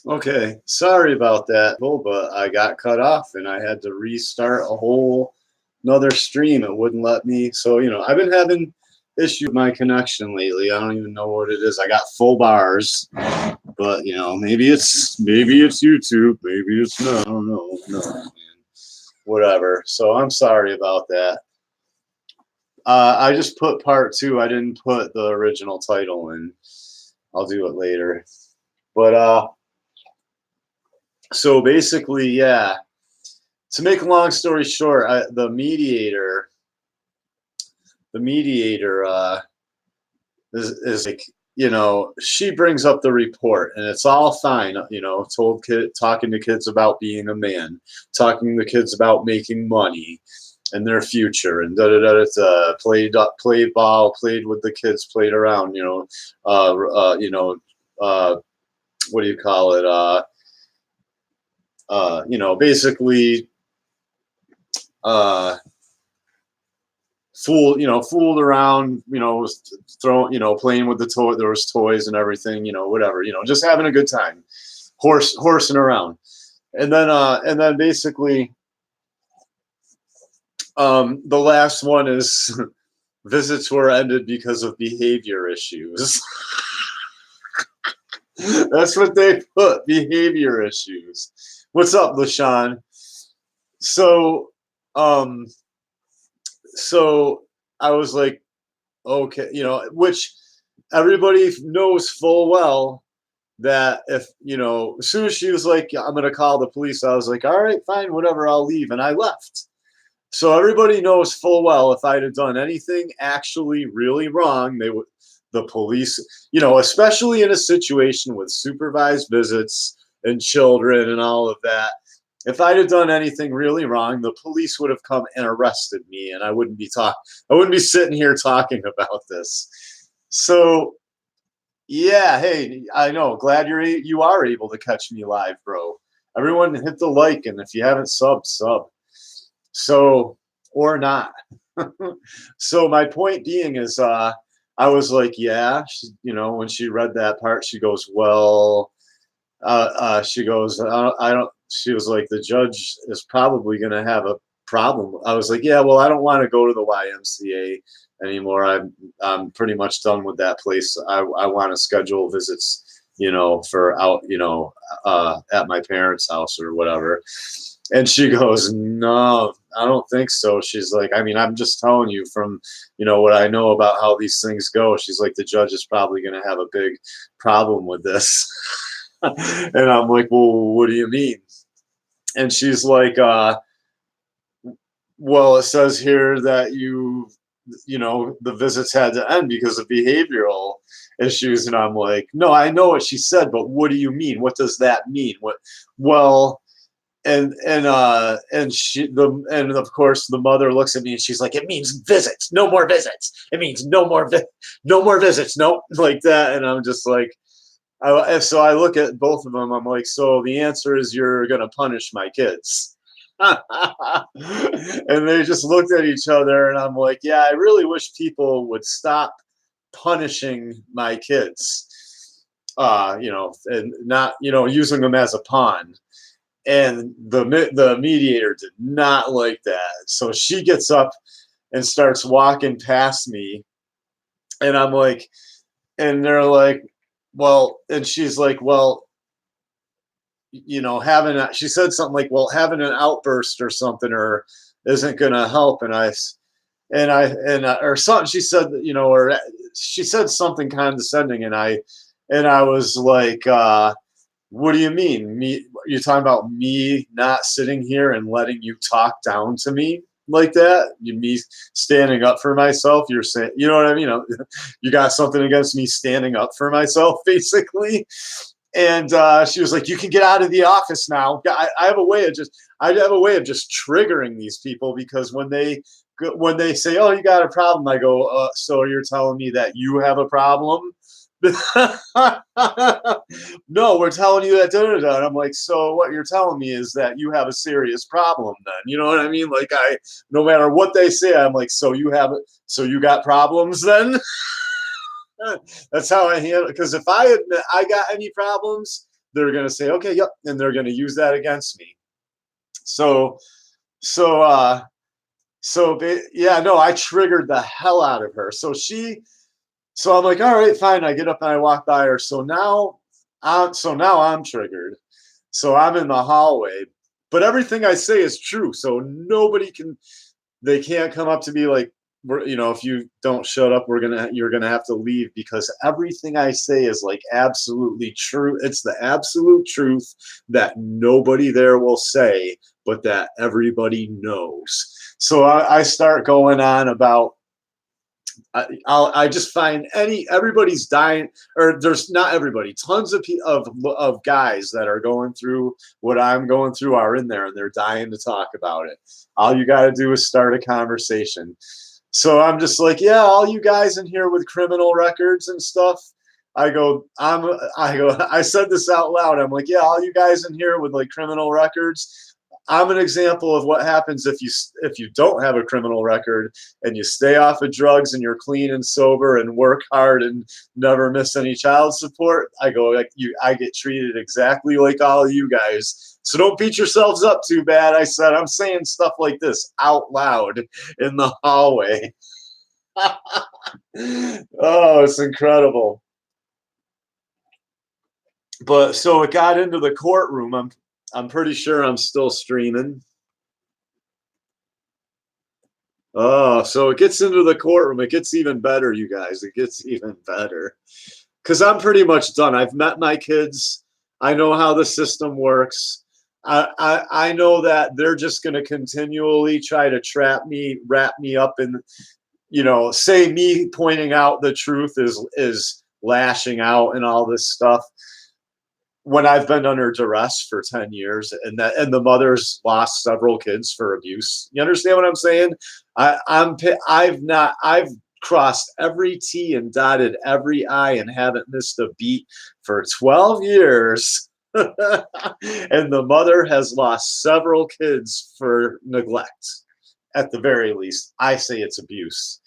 Okay, sorry about that, but I got cut off and I had to restart a whole another stream. It wouldn't let me. So, I've been having issue with my connection lately. I don't even know what it is. I got full bars, but maybe it's YouTube, maybe it's not. I don't know. No, man. Whatever. So I'm sorry about that. I just put part two. I didn't put the original title in. I'll do it later. But so basically, yeah. To make a long story short, the mediator is like, she brings up the report and it's all fine. Talking to kids about being a man, talking to kids about making money and their future, and da da da da. Played ball, played with the kids, played around. What do you call it? Basically, uh, fooled around, throwing, playing with the toy. There was toys and everything, whatever, just having a good time, horsing around. And then basically, the last one is visits were ended because of behavior issues. That's what they put, behavior issues. What's up, LaShawn? So, um, so I was like, okay, which everybody knows full well that if, as soon as she was like, I'm going to call the police, I was like, all right, fine, whatever, I'll leave. And I left. So everybody knows full well if I'd have done anything actually really wrong, the police, especially in a situation with supervised visits and children and all of that. If I'd have done anything really wrong, the police would have come and arrested me, and I wouldn't be sitting here talking about this. So, yeah, hey, I know. Glad you are able to catch me live, bro. Everyone hit the like, and if you haven't subbed, sub. So, or not. So my point being is, I was like, yeah, when she read that part, she goes, well, she goes, I don't, she was like, the judge is probably going to have a problem. I was like, yeah, well, I don't want to go to the YMCA anymore. I'm pretty much done with that place. I want to schedule visits, for out, at my parents' house or whatever. And she goes, no, I don't think so. She's like, I mean, I'm just telling you from, what I know about how these things go. She's like, the judge is probably going to have a big problem with this. And I'm like, well, what do you mean? And she's like, well, it says here that the visits had to end because of behavioral issues. And I'm like, no, I know what she said, but what do you mean? What does that mean? Well, and of course the mother looks at me and she's like, it means visits, no more visits. It means no more visits, no, like that. And I'm just like, so I look at both of them. I'm like, so the answer is you're gonna punish my kids. And they just looked at each other, and I'm like, yeah, I really wish people would stop punishing my kids, and not, using them as a pawn. And the mediator did not like that. So she gets up and starts walking past me, and I'm like, and they're like, well, and she's like, well, she said something like, well, having an outburst or something or isn't going to help. Or something, she said, or she said something condescending. And I was like, what do you mean? You're talking about me not sitting here and letting you talk down to me like that? Me standing up for myself? You're saying, you know what I mean? You got something against me standing up for myself, basically. And she was like, "You can get out of the office now." I have a way of just triggering these people, because when they say, "Oh, you got a problem," I go, "So you're telling me that you have a problem?" No, we're telling you that. Da, da, da. And I'm like, so what you're telling me is that you have a serious problem, then? You know what I mean? Like, no matter what they say, I'm like, so you got problems then? That's how I handle it. Because if I admit I got any problems, they're going to say, okay, yep, and they're going to use that against me. So so yeah, no, I triggered the hell out of her. So I'm like, all right, fine. I get up and I walk by her. So now I'm triggered. So I'm in the hallway, but everything I say is true. So they can't come up to me like, if you don't shut up, you're gonna have to leave, because everything I say is like absolutely true. It's the absolute truth that nobody there will say, but that everybody knows. So I start going on about, I just find everybody's dying, or there's not everybody, tons of guys that are going through what I'm going through are in there, and they're dying to talk about it. All you got to do is start a conversation. So I'm just like, yeah, all you guys in here with criminal records and stuff. I said this out loud. I'm like, yeah, all you guys in here with like criminal records, I'm an example of what happens if you don't have a criminal record and you stay off of drugs and you're clean and sober and work hard and never miss any child support. I get treated exactly like all of you guys. So don't beat yourselves up too bad. I said, I'm saying stuff like this out loud in the hallway. Oh, it's incredible. But so it got into the courtroom. I'm pretty sure I'm still streaming. Oh, so it gets into the courtroom. It gets even better, you guys. It gets even better. Because I'm pretty much done. I've met my kids. I know how the system works. I know that they're just going to continually try to wrap me up in, say me pointing out the truth is lashing out and all this stuff, when I've been under duress for 10 years, and the mother's lost several kids for abuse. You understand what I'm saying? I've crossed every T and dotted every I and haven't missed a beat for 12 years. And the mother has lost several kids for neglect. At the very least, I say it's abuse.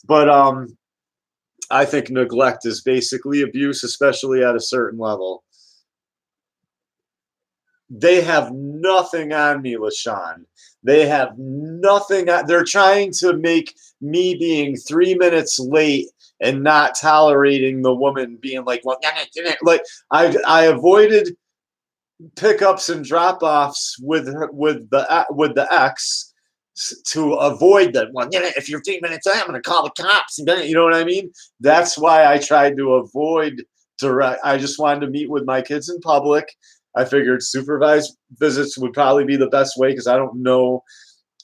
But I think neglect is basically abuse, especially at a certain level. They have nothing on me, LaShawn. They have nothing. They're trying to make me being 3 minutes late and not tolerating the woman being like, well, like I avoided pickups and drop-offs with the ex to avoid that. Well, if you're 3 minutes late, I'm going to call the cops. You know what I mean? That's why I tried to avoid direct. I just wanted to meet with my kids in public. I figured supervised visits would probably be the best way because I don't know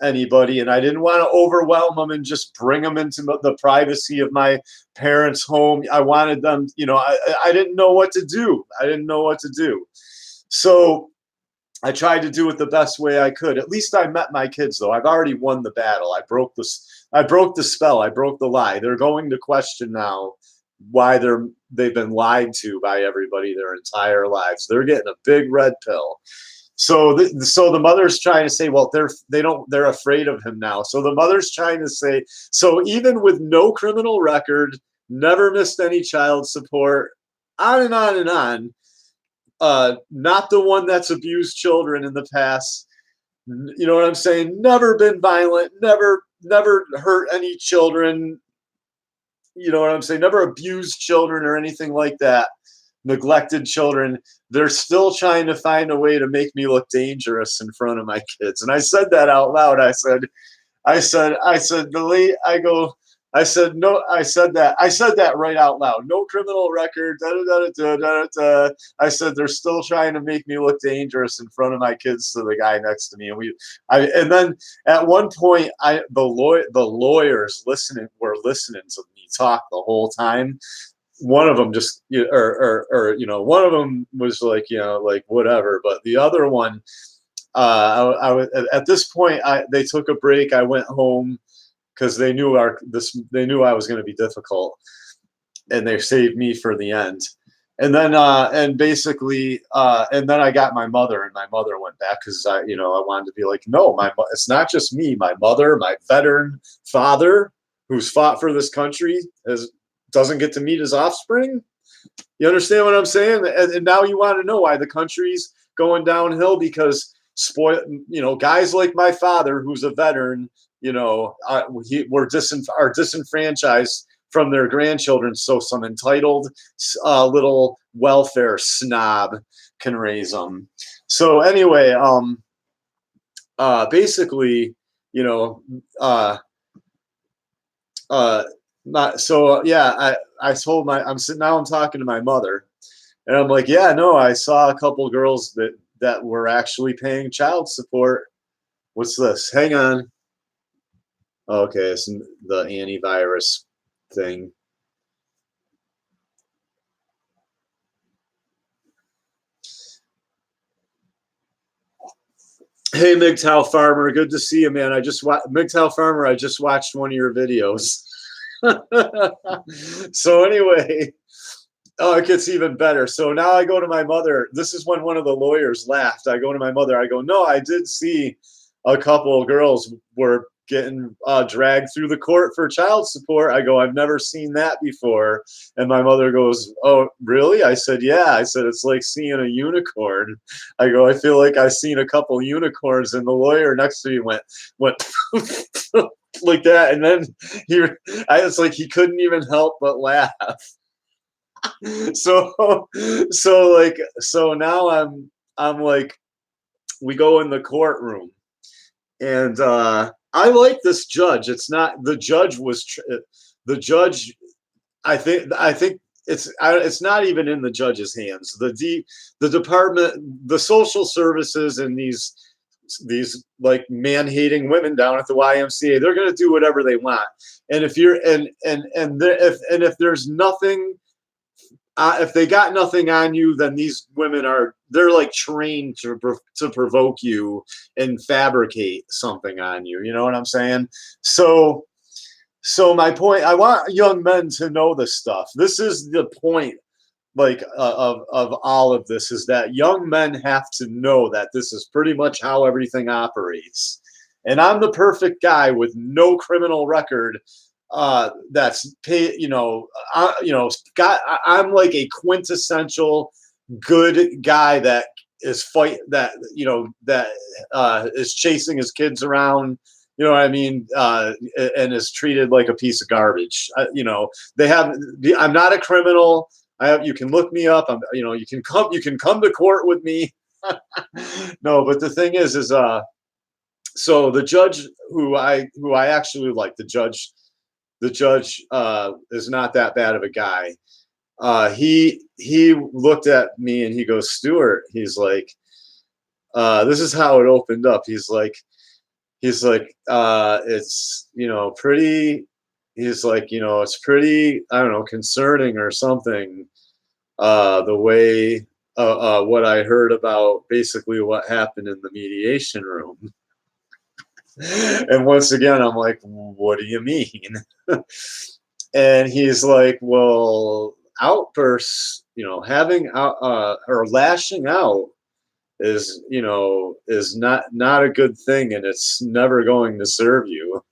anybody, and I didn't want to overwhelm them and just bring them into the privacy of my parents' home. I wanted them, I didn't know what to do. So I tried to do it the best way I could. At least I met my kids, though. I've already won the battle. I broke the spell. I broke the lie. They're going to question now why they've been lied to by everybody their entire lives. They're getting a big red pill. So the mother's trying to say, well, they're afraid of him now. So the mother's trying to say, so even with no criminal record, never missed any child support, on and on and on, not the one that's abused children in the past, you know what I'm saying? Never been violent, never hurt any children, you know what I'm saying? Never abused children or anything like that. Neglected children. They're still trying to find a way to make me look dangerous in front of my kids. And I said that out loud. I said, no, I said that right out loud. No criminal record. Da, da, da, da, da, da. I said, they're still trying to make me look dangerous in front of my kids to the guy next to me. And then at one point, the lawyers were listening to me talk the whole time. One of them just, one of them was like, like whatever. But the other one, I was at this point, they took a break. I went home because they knew I was going to be difficult, and they saved me for the end. And then, and then I got my mother, and my mother went back because I wanted to be like, no, it's not just me. My mother, my veteran father, who's fought for this country, doesn't get to meet his offspring. You understand what I'm saying? And now you want to know why the country's going downhill because guys like my father, who's a veteran, are disenfranchised from their grandchildren. So some entitled little welfare snob can raise them. So anyway, basically, you know, uh, uh, yeah, I told I'm sitting now. I'm talking to my mother, and I'm like, yeah, no, I saw a couple girls that were actually paying child support. What's this? Hang on. Okay, it's the antivirus thing. Hey, Mgtow Farmer, good to see you, man. Mgtow Farmer. I just watched one of your videos. So anyway, oh, it gets even better. So now I go to my mother. This is when one of the lawyers laughed. I go to my mother. I go, no, I did see a couple of girls were getting dragged through the court for child support. I go, I've never seen that before. And my mother goes, oh, really? I said, yeah. I said, it's like seeing a unicorn. I go, I feel like I've seen a couple unicorns. And the lawyer next to me went like that. And then it's like he couldn't even help but laugh. So so now I'm like, we go in the courtroom, and I like this judge. It's not the judge was the judge. I think it's not even in the judge's hands. The department, the social services, and these like man-hating women down at the YMCA, they're going to do whatever they want. And if there's nothing, if they got nothing on you, then these women they're like trained to provoke you and fabricate something on you. You know what I'm saying? So my point, I want young men to know this stuff. This is the point, like of all of this, is that young men have to know that this is pretty much how everything operates. And I'm the perfect guy with no criminal record, that's pay, I'm like a quintessential good guy that is chasing his kids around, you know what I mean, and is treated like a piece of garbage. I'm not a criminal. You can look me up. You can come to court with me. No, but the thing is so the judge who I actually like, the judge is not that bad of a guy. He looked at me and he goes, Stuart, he's like, this is how it opened up. He's like, it's, pretty, he's like, it's pretty, I don't know, concerning or something, the way, what I heard about basically what happened in the mediation room. And once again, I'm like, what do you mean? And he's like, well, outbursts, having out or lashing out is not a good thing, and it's never going to serve you.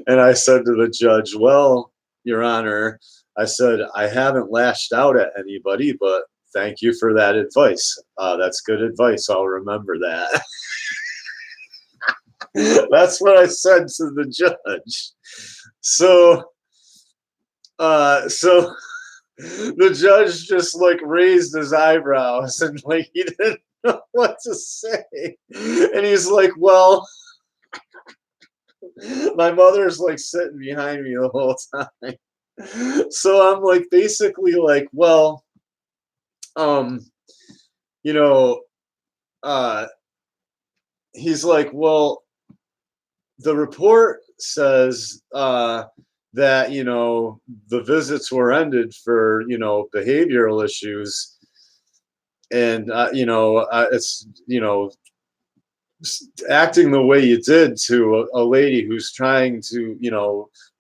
And I said to the judge, well, Your Honor, I said, I haven't lashed out at anybody, but thank you for that advice. That's good advice. I'll remember that. That's what I said to the judge. So the judge just like raised his eyebrows and like he didn't know what to say. And he's like, well, my mother's like sitting behind me the whole time. So I'm like basically like, well, you know, he's like, well, the report says that the visits were ended for behavioral issues, and it's acting the way you did to a lady who's trying to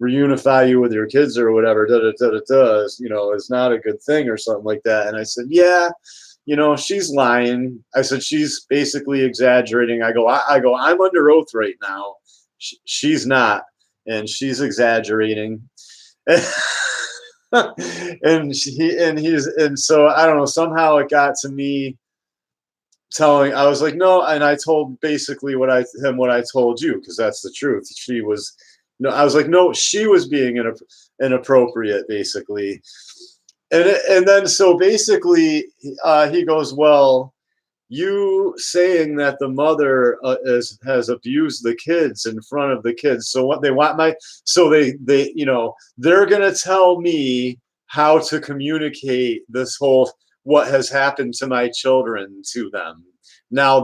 reunify you with your kids or whatever, is not a good thing or something like that. And I said, yeah, she's lying. I said, she's basically exaggerating. I go, I'm under oath right now. She's not, and she's exaggerating. And so I don't know, somehow it got to me telling, I was like, no, and I told basically what I told you, because that's the truth. She was, no, I was like, no, she was being inappropriate, basically. And then so basically, he goes, well, you saying that the mother has abused the kids in front of the kids. So what they want my, so they they're gonna tell me how to communicate this whole, what has happened to my children to them. Now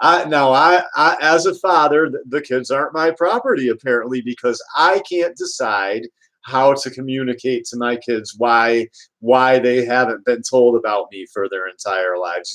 I as a father, the kids aren't my property apparently, because I can't decide how to communicate to my kids why they haven't been told about me for their entire lives.